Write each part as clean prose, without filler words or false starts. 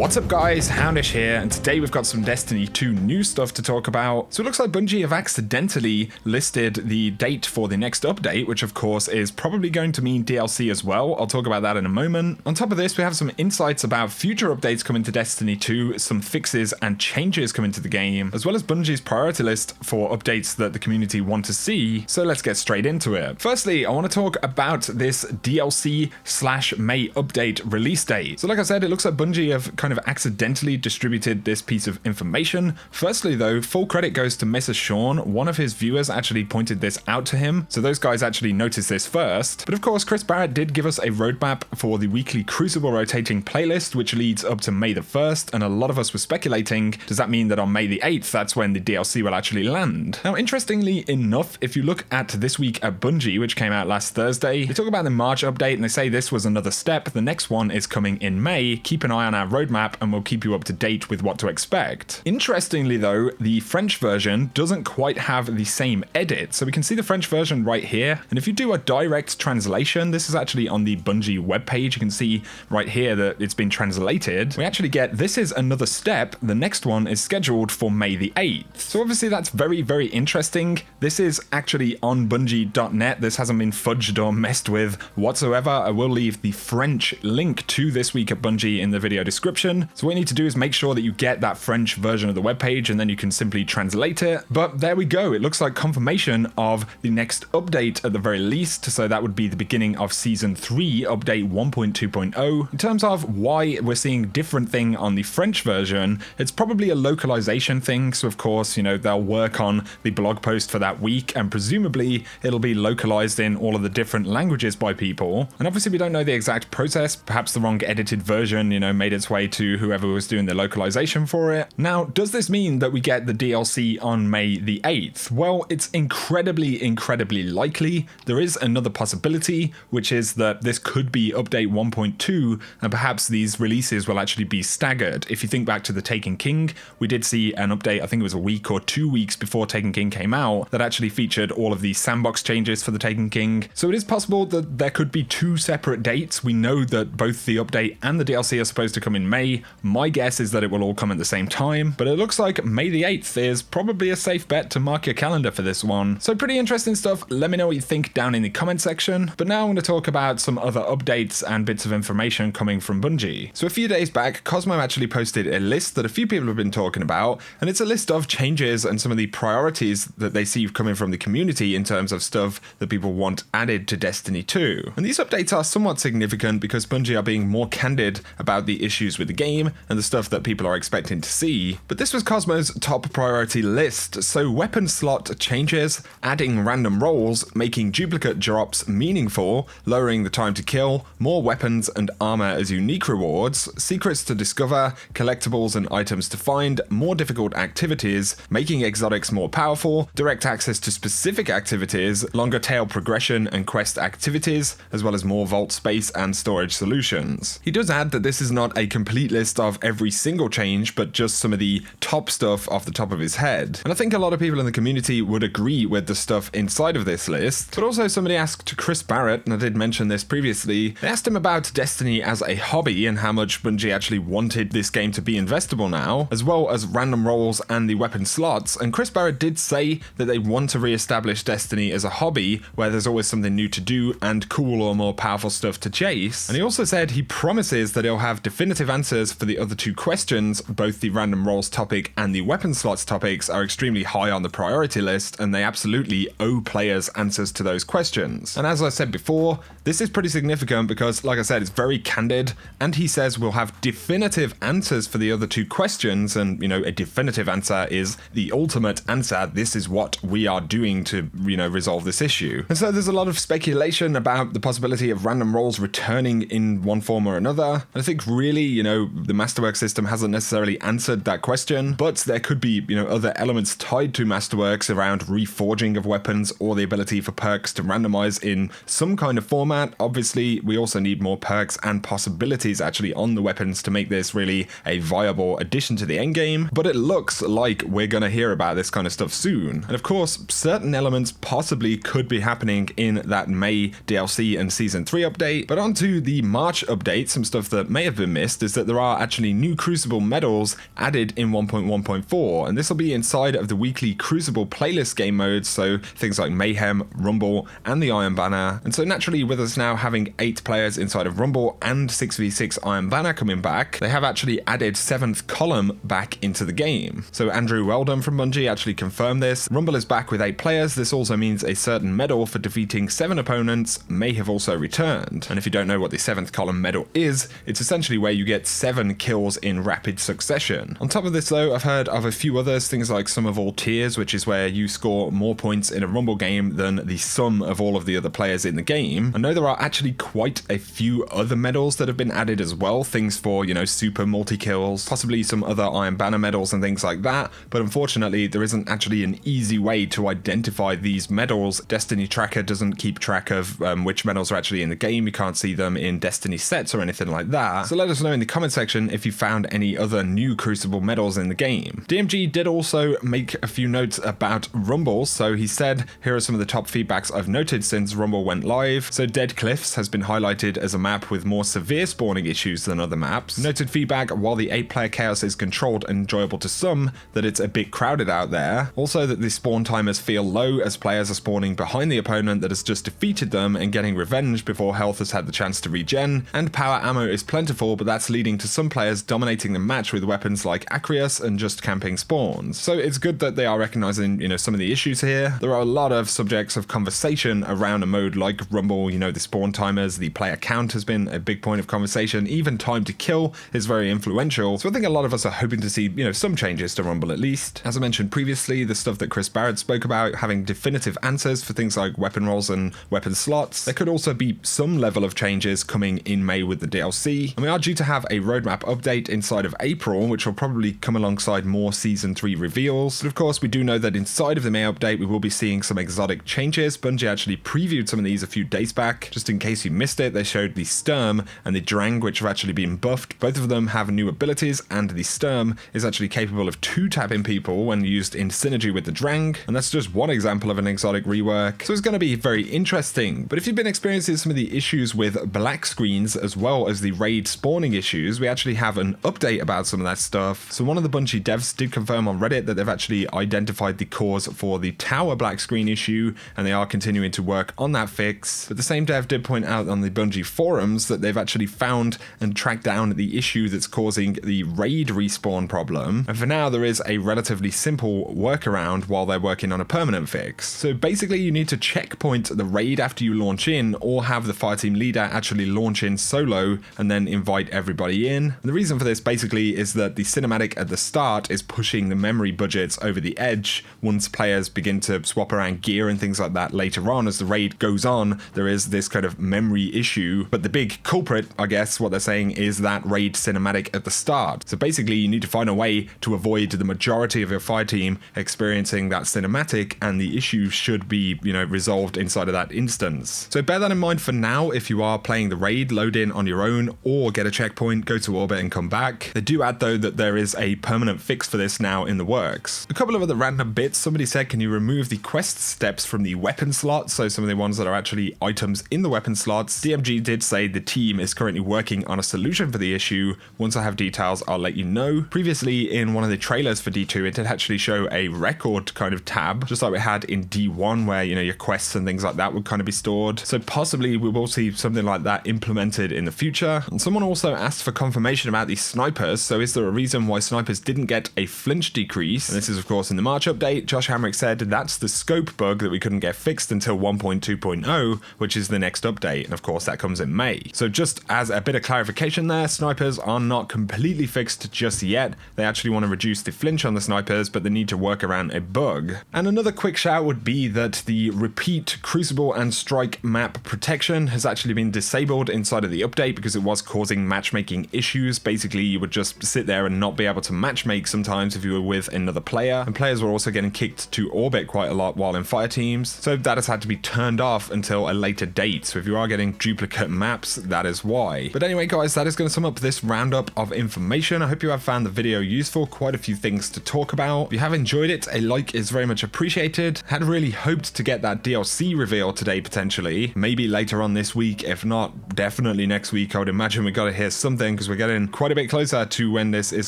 What's up guys, Houndish here, and today we've got some Destiny 2 new stuff to talk about. So it looks like Bungie have accidentally listed the date for the next update, which of course is probably going to mean DLC as well. I'll talk about that in a moment. On top of this, we have some insights about future updates coming to Destiny 2, some fixes and changes coming to the game, as well as Bungie's priority list for updates that the community want to see. So let's get straight into it. Firstly, I want to talk about this DLC/May update release date. So like I said, it looks like Bungie have kind of accidentally distributed this piece of information. Firstly though, full credit goes to Mr. Sean. One of his viewers actually pointed this out to him, so those guys actually noticed this first. But of course, Chris Barrett did give us a roadmap for the weekly Crucible rotating playlist, which leads up to May the 1st, and a lot of us were speculating, does that mean that on May the 8th, that's when the DLC will actually land? Now, interestingly enough, if you look at This Week at Bungie, which came out last Thursday, they talk about the March update and they say this was another step. The next one is coming in May. Keep an eye on our roadmap and we'll keep you up to date with what to expect. Interestingly though, the French version doesn't quite have the same edit. So we can see the French version right here. And if you do a direct translation, this is actually on the Bungie webpage. You can see right here that it's been translated. We actually get, this is another step. The next one is scheduled for May the 8th. So obviously that's very, very interesting. This is actually on Bungie.net. This hasn't been fudged or messed with whatsoever. I will leave the French link to This Week at Bungie in the video description. So what you need to do is make sure that you get that French version of the webpage and then you can simply translate it. But there we go. It looks like confirmation of the next update at the very least. So that would be the beginning of Season 3, update 1.2.0. In terms of why we're seeing different thing on the French version, it's probably a localization thing. So of course, you know, they'll work on the blog post for that week and presumably it'll be localized in all of the different languages by people. And obviously we don't know the exact process. Perhaps the wrong edited version, you know, made its way to whoever was doing the localization for it. Now, does this mean that we get the DLC on May the 8th? Well, it's incredibly likely. There is another possibility, which is that this could be update 1.2 and perhaps these releases will actually be staggered. If you think back to the Taken King, we did see an update, I think it was a week or 2 weeks before Taken King came out, that actually featured all of these sandbox changes for the Taken King. So it is possible that there could be two separate dates. We know that both the update and the DLC are supposed to come in May. My guess is that it will all come at the same time, but it looks like May the 8th is probably a safe bet to mark your calendar for this one. So pretty interesting stuff. Let me know what you think down in the comment section. But now I'm going to talk about some other updates and bits of information coming from Bungie. So a few days back, Cosmo actually posted a list that a few people have been talking about, and it's a list of changes and some of the priorities that they see coming from the community in terms of stuff that people want added to Destiny 2. And these updates are somewhat significant because Bungie are being more candid about the issues with the game and the stuff that people are expecting to see. But this was Cosmo's top priority list. So weapon slot changes, adding random rolls, making duplicate drops meaningful, lowering the time to kill, more weapons and armor as unique rewards, secrets to discover, collectibles and items to find, more difficult activities, making exotics more powerful, direct access to specific activities, longer tail progression and quest activities, as well as more vault space and storage solutions. He does add that this is not a complete list of every single change, but just some of the top stuff off the top of his head. And I think a lot of people in the community would agree with the stuff inside of this list. But also somebody asked Chris Barrett, and I did mention this previously, they asked him about Destiny as a hobby and how much Bungie actually wanted this game to be investable now, as well as random rolls and the weapon slots. And Chris Barrett did say that they want to re-establish Destiny as a hobby where there's always something new to do and cool or more powerful stuff to chase. And he also said he promises that he'll have definitive answers for the other two questions. Both the random rolls topic and the weapon slots topics are extremely high on the priority list, and they absolutely owe players answers to those questions. And as I said before, this is pretty significant because, like I said, it's very candid, and he says we'll have definitive answers for the other two questions, and, you know, a definitive answer is the ultimate answer. This is what we are doing to, you know, resolve this issue. And so there's a lot of speculation about the possibility of random rolls returning in one form or another. And I think really, you know, the Masterwork system hasn't necessarily answered that question, but there could be, you know, other elements tied to Masterworks around reforging of weapons or the ability for perks to randomize in some kind of format. Obviously, we also need more perks and possibilities actually on the weapons to make this really a viable addition to the endgame, but it looks like we're going to hear about this kind of stuff soon. And of course, certain elements possibly could be happening in that May DLC and Season 3 update, but onto the March update, some stuff that may have been missed is that there there are actually new Crucible medals added in 1.1.4, and this will be inside of the weekly Crucible playlist game modes, so things like Mayhem, Rumble, and the Iron Banner. And so naturally, with us now having 8 players inside of Rumble and 6v6 Iron Banner coming back, they have actually added 7th column back into the game. So Andrew Weldon from Bungie actually confirmed this. Rumble is back with 8 players. This also means a certain medal for defeating 7 opponents may have also returned. And if you don't know what the 7th column medal is, it's essentially where you get 7 kills in rapid succession. On top of this though, I've heard of a few others, things like sum of all tiers, which is where you score more points in a Rumble game than the sum of all of the other players in the game. I know there are actually quite a few other medals that have been added as well, things for, you know, super multi-kills, possibly some other Iron Banner medals and things like that, but unfortunately there isn't actually an easy way to identify these medals. Destiny Tracker doesn't keep track of which medals are actually in the game. You can't see them in Destiny sets or anything like that. So let us know in the comment section if you found any other new Crucible medals in the game. DMG did also make a few notes about Rumble, so he said, here are some of the top feedbacks I've noted since Rumble went live. So Dead Cliffs has been highlighted as a map with more severe spawning issues than other maps. Noted feedback, while the 8-player chaos is controlled and enjoyable to some, that it's a bit crowded out there. Also that the spawn timers feel low as players are spawning behind the opponent that has just defeated them and getting revenge before health has had the chance to regen, and power ammo is plentiful, but that's leading to some players dominating the match with weapons like Acreus and just camping spawns. So it's good that they are recognizing, you know, some of the issues here. There are a lot of subjects of conversation around a mode like Rumble, you know, the spawn timers, the player count has been a big point of conversation, even time to kill is very influential. So I think a lot of us are hoping to see, you know, some changes to Rumble at least. As I mentioned previously, the stuff that Chris Barrett spoke about, having definitive answers for things like weapon rolls and weapon slots. There could also be some level of changes coming in May with the DLC, and we are due to have a roadmap update inside of April, which will probably come alongside more Season 3 reveals. But of course, we do know that inside of the May update, we will be seeing some exotic changes. Bungie actually previewed some of these a few days back. Just in case you missed it, they showed the Sturm and the Drang, which have actually been buffed. Both of them have new abilities, and the Sturm is actually capable of 2-tapping people when used in synergy with the Drang, and that's just one example of an exotic rework. So it's going to be very interesting. But if you've been experiencing some of the issues with black screens as well as the raid spawning issues, we actually have an update about some of that stuff. So one of the Bungie devs did confirm on Reddit that they've actually identified the cause for the tower black screen issue, and they are continuing to work on that fix. But the same dev did point out on the Bungie forums that they've actually found and tracked down the issue that's causing the raid respawn problem. And for now, there is a relatively simple workaround while they're working on a permanent fix. So basically, you need to checkpoint the raid after you launch in, or have the fireteam leader actually launch in solo and then invite everybody in. And the reason for this basically is that the cinematic at the start is pushing the memory budgets over the edge. Once players begin to swap around gear and things like that later on, as the raid goes on, there is this kind of memory issue. But the big culprit, I guess what they're saying, is that raid cinematic at the start. So basically, you need to find a way to avoid the majority of your fire team experiencing that cinematic, and the issue should be, you know, resolved inside of that instance. So bear that in mind for now. If you are playing the raid, load in on your own or get a checkpoint, go to orbit and come back. They do add though that there is a permanent fix for this now in the works. A couple of other random bits. Somebody said, can you remove the quest steps from the weapon slots? So some of the ones that are actually items in the weapon slots. DMG did say the team is currently working on a solution for the issue. Once I have details, I'll let you know. Previously in one of the trailers for D2, it did actually show a record kind of tab, just like we had in D1, where, you know, your quests and things like that would kind of be stored. So possibly we will see something like that implemented in the future. And someone also asked for confirmation about these snipers. So is there a reason why snipers didn't get a flinch decrease? And this is of course in the March update. Josh Hamrick said that's the scope bug that we couldn't get fixed until 1.2.0, which is the next update. And of course that comes in May. So just as a bit of clarification there, snipers are not completely fixed just yet. They actually want to reduce the flinch on the snipers, but they need to work around a bug. And another quick shout would be that the repeat Crucible and Strike map protection has actually been disabled inside of the update because it was causing matchmaking issues. Basically, you would just sit there and not be able to matchmake sometimes if you were with another player. And players were also getting kicked to orbit quite a lot while in fire teams. So that has had to be turned off until a later date. So if you are getting duplicate maps, that is why. But anyway, guys, that is going to sum up this roundup of information. I hope you have found the video useful. Quite a few things to talk about. If you have enjoyed it, a like is very much appreciated. Had really hoped to get that DLC reveal today potentially. Maybe later on this week. If not, definitely next week. I would imagine we got to hear something because because we're getting quite a bit closer to when this is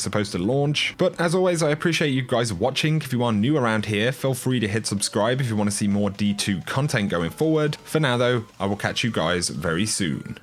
supposed to launch. But as always, I appreciate you guys watching. If you are new around here, feel free to hit subscribe if you want to see more D2 content going forward. For now though, I will catch you guys very soon.